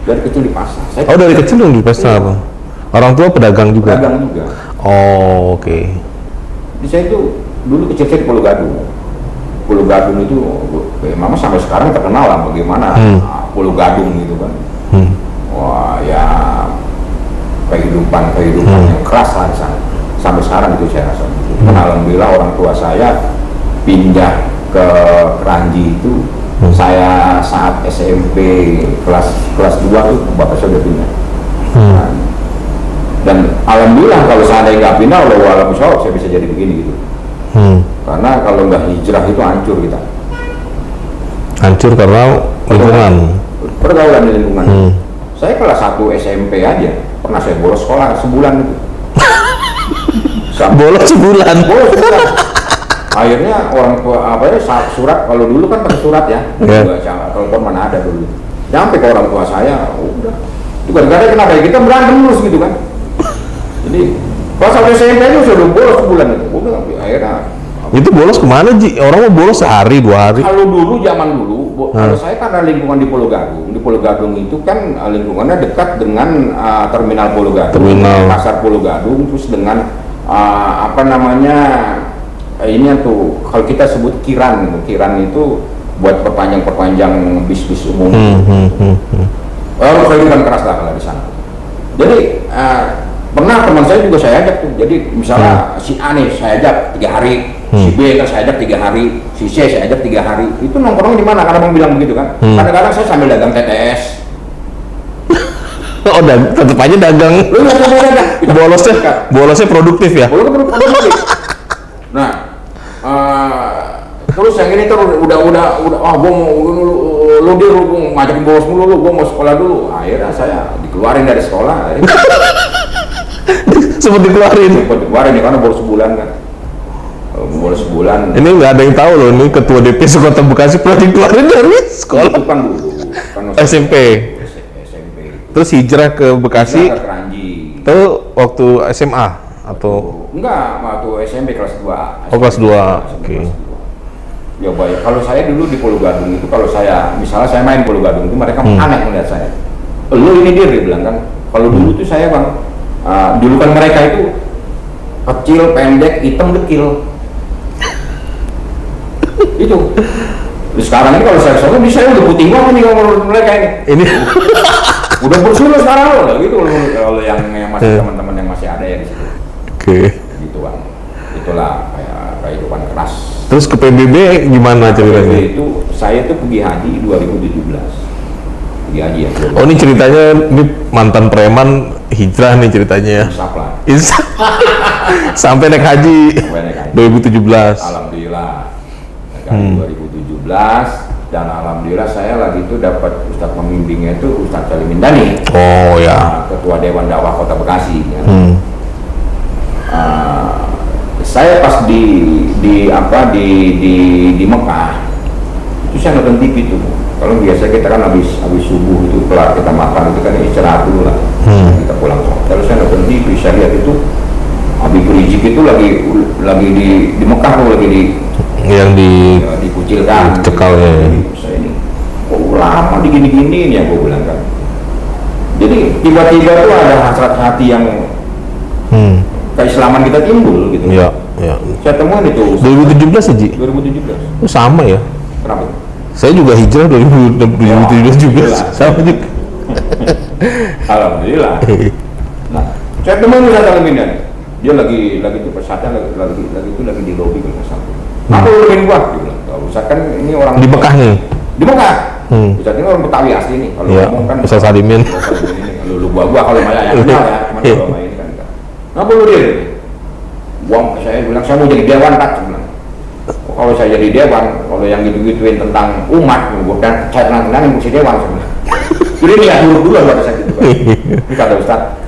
S2: Dari kecil di pasar.
S1: Dari kecil dong di pasar? Iya. Orang tua pedagang juga?
S2: Pedagang juga.
S1: Oh, oke.
S2: Jadi saya itu dulu kecil saya di Pulau Gadung. Pulau Gadung itu memang sampai sekarang terkenal lah bagaimana Pulau Gadung gitu kan. Wah ya kehidupan yang keras lah di sana. Sampai sekarang itu saya rasa. Alhamdulillah orang tua saya pindah ke Keranji itu saya saat SMP kelas 2 tuh bapak saya udah pindah. Dan alhamdulillah kalau seandainya nggak pindah, walau saya bisa jadi begini gitu. Karena kalau nggak hijrah itu hancur kita.
S1: Hancur karena lingkungan.
S2: Pergaulan di lingkungan. Saya kelas 1 SMP aja pernah saya bolos sekolah sebulan itu.
S1: Bolos sebulan.
S2: Akhirnya orang tua surat, kalau dulu kan pakai surat ya. Telepon mana ada dulu. Sampai ke orang tua saya, udah. Itu kadang-kadang kenapa ya kita berantem terus gitu kan. Jadi pas sampai SMP aja sudah bolos sebulan itu. Udah akhirnya.
S1: Itu bolos kemana Ji? Orang mau bolos sehari 2 hari.
S2: Kalau dulu zaman dulu, kalau saya karena lingkungan di Pulau Gadung. Di Pulau Gadung itu kan lingkungannya dekat dengan terminal Pulau Gadung, pasar Pulau Gadung, terus dengan ini tuh kalau kita sebut kiran itu buat perpanjang bis umum. Kehidupan keras lah kalau di sana. Jadi pernah teman saya juga saya ajak tuh. Jadi misalnya si A nih saya ajak 3 hari Si B kan saya ajak 3 hari, si C saya ajak 3 hari. Itu nongkrong di mana? Karena abang bilang begitu kan. Kadang-kadang saya sambil dagang TTS.
S1: Oh, tetap aja dagang.
S2: Lu nggak sambil dagang.
S1: Bolosnya produktif ya.
S2: Boleh produktif. Nah, terus yang ini terus udah gua mau lu ngajakin bolos mulu, gua mau sekolah dulu. Akhirnya saya dikeluarin dari sekolah.
S1: Sempat dikeluarin
S2: ya karena baru sebulan kan. Baru sebulan.
S1: Ini nggak ada yang tahu loh, ini ketua DPS Kota Bekasi pernah dikeluarin dari sekolah.
S2: Itu kan dulu kan
S1: SMP. Terus hijrah ke Bekasi.
S2: Hijrah ke Keranji.
S1: Itu waktu SMA atau
S2: enggak, waktu SMP kelas 2.
S1: Oh, kelas 2. Oke.
S2: Ya baik. Kalau saya dulu di Pulau Gadung itu, kalau saya misalnya saya main Pulau Gadung itu mereka aneh melihat saya. Lu ini dia bilang kan. Kalau dulu tuh saya bang, dulu kan mereka itu kecil, pendek, hitam, dekil. Itu. Terus sekarang ini kalau saya soalnya bisa udah putih banget nih kalau menurut mereka ini.
S1: Ini
S2: udah bersuluh sekarang loh, gitu kalau yang masih teman-teman yang masih ada ya di situ.
S1: Oke.
S2: Gitu bang. Itulah kayak kehidupan keras.
S1: Terus ke PBB gimana ceritanya?
S2: PBB itu saya tuh pergi haji 2017. Pergi haji ya.
S1: Oh, ini ceritanya ini mantan preman hijrah nih ceritanya ya.
S2: Saplah.
S1: Sampai naik haji. 2017.
S2: Alhamdulillah. Naik haji 2017 dan alhamdulillah saya lagi itu dapat Ustadz pembimbingnya itu Ustadz Salim Mindani.
S1: Oh ya.
S2: Ketua Dewan Dakwah Kota Bekasi. Ya. Saya pas di Mekah itu saya nonton TV tuh. Kalau biasa kita kan habis subuh itu kelar kita makan itu kan istirahat dulu lah. Kita pulang. Kalau saya nonton TV saya lihat itu Habib Rizik itu lagi di Mekah tuh lagi
S1: yang
S2: dikucilkan.
S1: Cekalnya.
S2: Saya ini kok lama digini-gini ya gue bilang kan. Jadi tiba-tiba tuh ada hasrat hati yang keislaman kita timbul gitu.
S1: Iya, iya.
S2: Saya temuin itu
S1: 2017 ya, Ji?
S2: 2017.
S1: Oh, sama ya?
S2: Kenapa?
S1: Saya juga hijrah 2017 juga. Sama juga.
S2: Alhamdulillah. Nah, saya temuin Ustadz Al-Mindan. Dia lagi tuh pesatnya lagi di lobi ke satu. Apa lu pengen gua? Dia bilang, "Kalau Ustadz kan ini orang
S1: Di Mekah nih.
S2: Di Mekah. Ustadz ini orang Betawi asli nih. Kalau ngomong kan
S1: Ustadz Salimin.
S2: Lu gua kalau Maya yang kenal ya, cuman kalau Maya ini kan enggak. Ngapa lu dia? Saya bilang saya mau jadi dewan tak bilang. Kalau saya jadi dewan, kalau yang gitu-gituin tentang umat, bukan saya tenang-tenang yang mesti dewan sebenarnya. Jadi dia dulu pada saat itu kan. Ini kata Ustadz,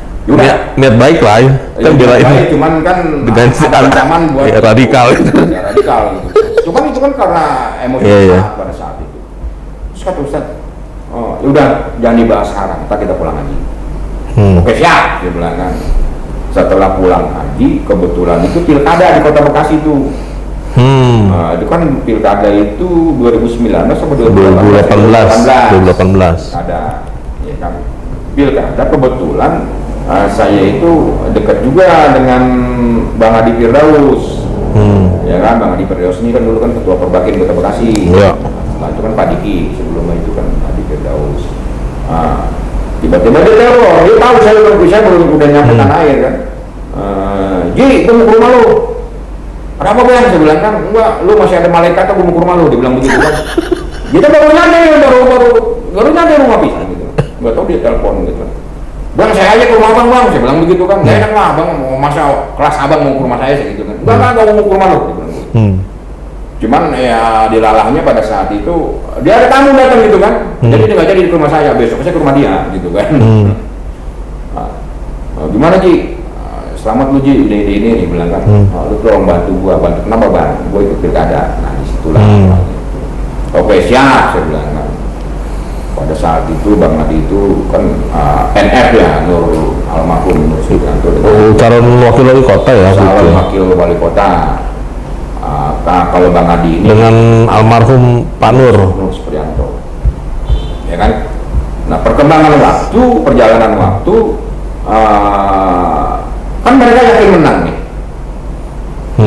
S1: niat baik lah ya. Kan belain.
S2: Cuman kan
S1: dengan
S2: ancaman buat
S1: radikal.
S2: Ya, radikal gitu. Cuman itu kan karena emosi pada saat itu. Terus kata Ustadz, oh, udah jangan dibahas sekarang, kita pulang haji. Oke siap, dia bilang kan. Setelah pulang haji, kebetulan itu pilkada di Kota Bekasi itu. Itu kan pilkada itu 2019 atau
S1: 2018.
S2: Ada, ya kan. Pilkada kebetulan saya itu dekat juga dengan Bang Adi Firdaus. Ya kan, Bang Adi Firdaus ini kan dulu kan ketua Perbakin Kota Bekasi.
S1: Iya.
S2: Nah, itu kan Pak Diki sebelumnya itu kan Adi Firdaus. Tiba-tiba dia telepon, dia tahu saya belum udah nyampe tanah air kan. Ji, gue mau ke rumah lu. Kenapa Bang? Saya bilang kan, enggak, lu masih ada malaikat, gue mau ke rumah lu. Dia bilang begitu kan. Kita baru nyampe rumah pisah gitu. Gak tau dia telepon gitu kan. Bang, saya aja ke rumah Bang, saya bilang begitu kan. Gak enak lah, Bang, mau masa kelas abang mau ke rumah saya gitu kan. Enggak, mau ke rumah lu. Dia bilang begitu. Cuman ya dilalahnya pada saat itu dia ada tamu datang gitu kan. Jadi dia nggak jadi di rumah saya, besok saya ke rumah dia gitu kan. Gimana Ji? Selamat lu Ji, ini bilang kan. Lu tolong bantu gua, kenapa Bang? Gua ikut pilkada. Nah disitulah. Oke siap, saya bilang kan. Pada saat itu Bang Adi itu kan NF ya, Nur almarhum Nur Sugianto.
S1: Calon wakil wali kota ya?
S2: Calon wakil wali kota. Kalau Bang Adi ini
S1: dengan almarhum Pak Nur
S2: Supriyanto, ya kan. Nah perkembangan waktu, perjalanan waktu, kan mereka yakin menang nih.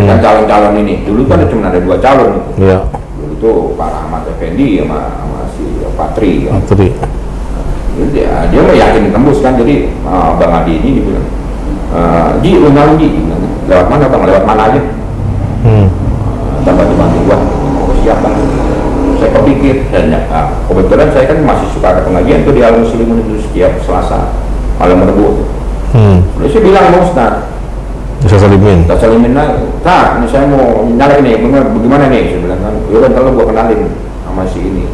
S2: Dan calon-calon ini dulu kan cuma ada 2 calon.
S1: Iya.
S2: Dulu tuh Pak Rahmat Effendi sama si Patri. Kan?
S1: Patri.
S2: Dia mah yakin tembus kan, jadi Bang Adi ini dibilang, Ji, lu nyalon Ji, lewat mana Bang? Lewat mana aja. minta bantu gua. Oh siap bang. Saya kepikir dan kebetulan saya kan masih suka ada pengajian tuh di Al Muslimun itu setiap Selasa malam Rabu. Lalu saya bilang bang Ustaz,
S1: Bisa salimin.
S2: ini saya mau nyala ini, bagaimana nih? Saya bilang kan, yaudah kalau gua kenalin sama si ini,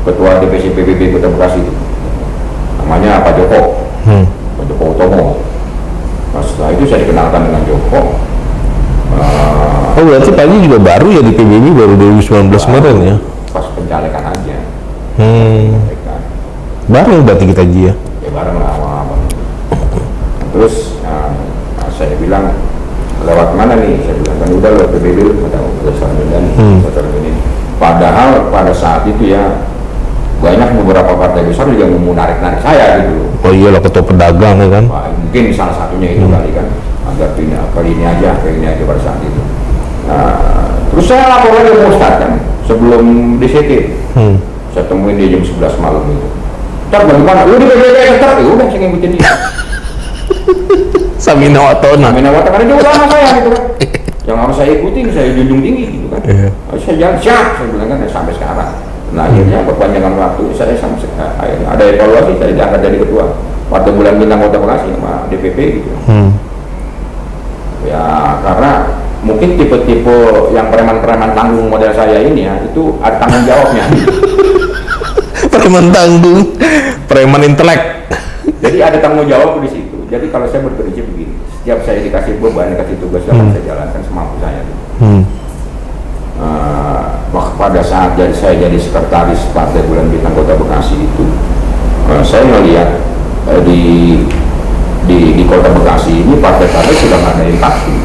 S2: ketua DPC PBB Kota Bekasi itu, namanya Pak Joko, Pak Joko Utomo. Nah, setelah itu saya dikenalkan dengan Joko.
S1: Oh berarti Pak Haji juga baru ya di PBB, baru 2019 kemarin ya?
S2: Pas pencalekan aja.
S1: Bareng berarti kita Haji ya?
S2: Ya bareng lah sama abang. Terus saya bilang, lewat mana nih? Saya bilang kan udah lewat PBB, udah Sarmedan, ini. Padahal pada saat itu ya banyak beberapa partai besar juga mau narik saya gitu.
S1: Oh iya lah, ketua pedagang ya kan?
S2: Wah, mungkin salah satunya itu kali kan, agar ini aja pada saat itu. Terus saya lapor lagi ke Ustadz kan, sebelum DCT. Saya temuin dia jam 11 malam itu. Ustadz bagaimana? Lu di PBB Ustadz? Ya udah saya ngikutin dia.
S1: Samina Watona
S2: karena dia ulama saya gitu kan. Yang harus saya ikutin, saya junjung tinggi gitu kan. Saya jalan siap, saya bilang kan sampai sekarang. Nah akhirnya perpanjangan waktu saya akhirnya ada evaluasi, saya diangkat jadi ketua Partai Bulan Bintang Kota Bekasi sama DPP gitu. Ya karena mungkin tipe-tipe yang preman-preman tanggung model saya ini ya, itu ada tanggung jawabnya.
S1: preman tanggung, preman intelek.
S2: Jadi ada tanggung jawab di situ. Jadi kalau saya berprinsip begini, setiap saya dikasih beban, dikasih tugas, saya jalankan semampu saya. Pada saat saya jadi sekretaris Partai Bulan Bintang Kota Bekasi itu, saya melihat di Kota Bekasi ini partai-partai sudah nggak ada yang vaksin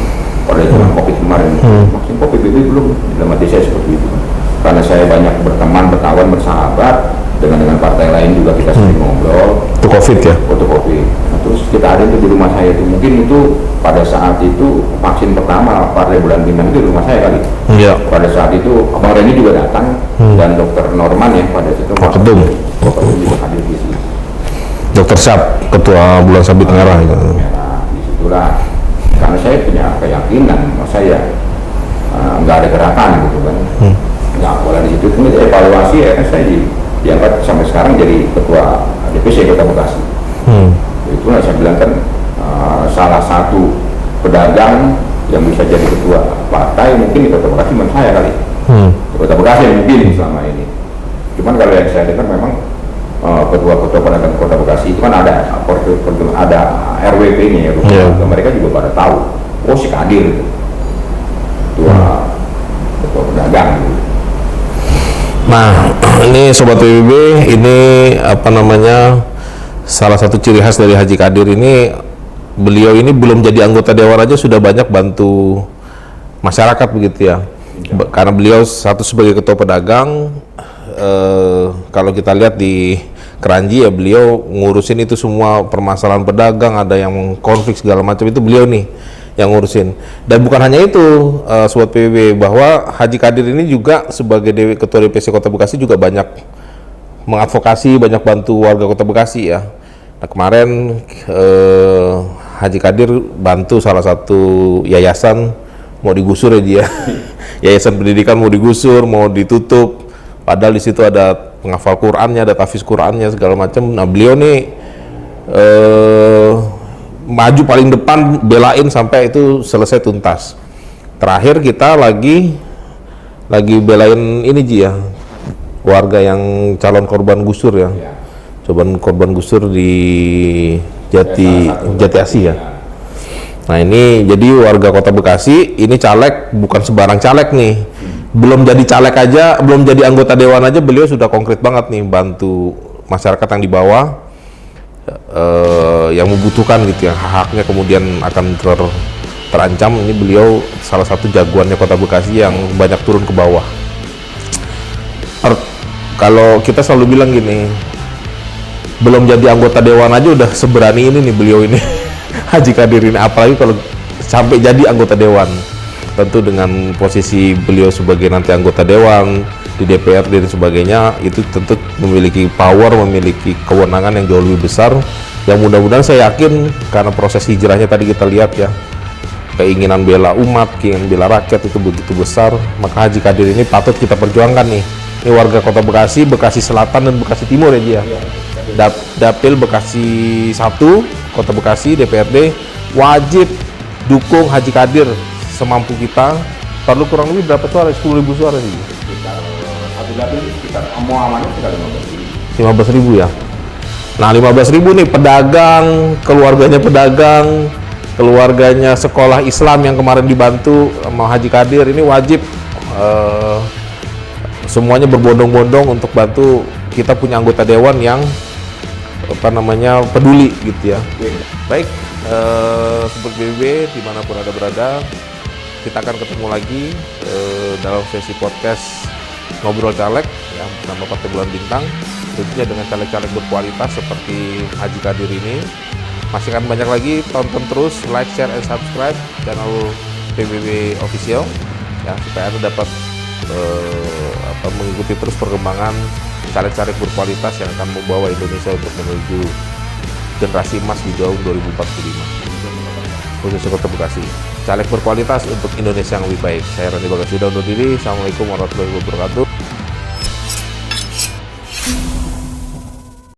S2: pada zaman COVID kemarin. Vaksin kok PBB belum, dalam hati saya seperti itu. Karena saya banyak berteman, berkawan, bersahabat dengan partai lain juga, kita sering ngobrol.
S1: Itu COVID ya?
S2: Waktu COVID. Nah, terus kita ada itu di rumah saya itu, mungkin itu pada saat itu vaksin pertama Partai Bulan Bintang itu di rumah saya kali.
S1: Iya.
S2: Pada saat itu Abang Reni juga datang dan Dokter Norman ya pada situ. Pak Kedum juga hadir di sini.
S1: Dokter Syap, ketua Bulan Sabit Merah itu.
S2: Nah, disitulah karena saya punya keyakinan, saya nggak ada gerakan gitu kan. Nggak boleh di situ. Kemudian evaluasi ya kan saya diangkat sampai sekarang jadi ketua DPC Kota Bekasi. Itulah saya bilang kan salah satu pedagang yang bisa jadi ketua partai mungkin di Kota Bekasi memang saya kali. Kota Bekasi mungkin selama ini. Cuman kalau yang saya dengar memang ketua-ketua pedagang Kota Bekasi itu kan ada RWP-nya ya, mereka juga pada tahu. Oh si Kadir itu ketua pedagang.
S1: Nah, ini Sobat PBB, ini apa namanya, salah satu ciri khas dari Haji Kadir ini, beliau ini belum jadi anggota Dewan aja sudah banyak bantu masyarakat begitu ya. Karena beliau satu sebagai ketua pedagang, kalau kita lihat di Keranji ya beliau ngurusin itu semua permasalahan pedagang, ada yang konflik segala macam itu beliau nih yang ngurusin. Dan bukan hanya itu, Sobat PBB, bahwa Haji Kadir ini juga sebagai ketua DPC Kota Bekasi juga banyak mengadvokasi, banyak bantu warga Kota Bekasi ya. Nah kemarin Haji Kadir bantu salah satu yayasan mau digusur ya dia. Yayasan pendidikan mau digusur, mau ditutup. Padahal di situ ada penghafal Qur'annya, ada tahfiz Qur'annya segala macam. Nah beliau nih maju paling depan belain sampai itu selesai tuntas. Terakhir kita lagi belain ini Ji ya, warga yang calon korban gusur ya. Korban gusur di Jati Asih ya. Nah ini jadi warga Kota Bekasi, ini caleg bukan sembarang caleg nih. Belum jadi caleg aja, belum jadi anggota dewan aja beliau sudah konkret banget nih bantu masyarakat yang di bawah, yang membutuhkan gitu ya, haknya kemudian akan terancam. Ini beliau salah satu jagoannya Kota Bekasi yang banyak turun ke bawah. Kalau kita selalu bilang gini, belum jadi anggota dewan aja udah seberani ini nih beliau ini. Haji Kadir ini, apalagi kalau sampai jadi anggota dewan. Tentu dengan posisi beliau sebagai nanti anggota dewan di DPRD dan sebagainya, itu tentu memiliki power, memiliki kewenangan yang jauh lebih besar, yang mudah-mudahan saya yakin karena proses hijrahnya tadi kita lihat ya, keinginan bela umat, keinginan bela rakyat itu begitu besar, maka Haji Qadir ini patut kita perjuangkan nih. Ini warga Kota Bekasi, Bekasi Selatan dan Bekasi Timur ya Ji ya. Dapil Bekasi 1, Kota Bekasi, DPRD wajib dukung Haji Qadir semampu kita. Perlu kurang lebih berapa suara? 10.000 suara sih.
S2: Satu dapil sekitar amanah sekitar
S1: 15.000 ya. Nah 15.000 nih pedagang, keluarganya sekolah Islam yang kemarin dibantu sama Haji Qadir ini wajib semuanya berbondong-bondong untuk bantu. Kita punya anggota dewan yang peduli gitu ya. Baik, Sobat BBB dimanapun Anda berada, kita akan ketemu lagi dalam sesi podcast Ngobrol Caleg ya, bersama Partai Bulan Bintang, tentunya dengan caleg-caleg berkualitas seperti Haji Qadir ini. Masih akan banyak lagi, tonton terus, like, share, and subscribe channel PBB Official ya, supaya Anda dapat mengikuti terus perkembangan caleg-caleg berkualitas yang akan membawa Indonesia untuk menuju generasi emas di tahun 2045 khususnya Kota Bekasi. Caleg berkualitas untuk Indonesia yang lebih baik. Saya Rani Bagas sudah undur diri. Assalamualaikum warahmatullahi wabarakatuh.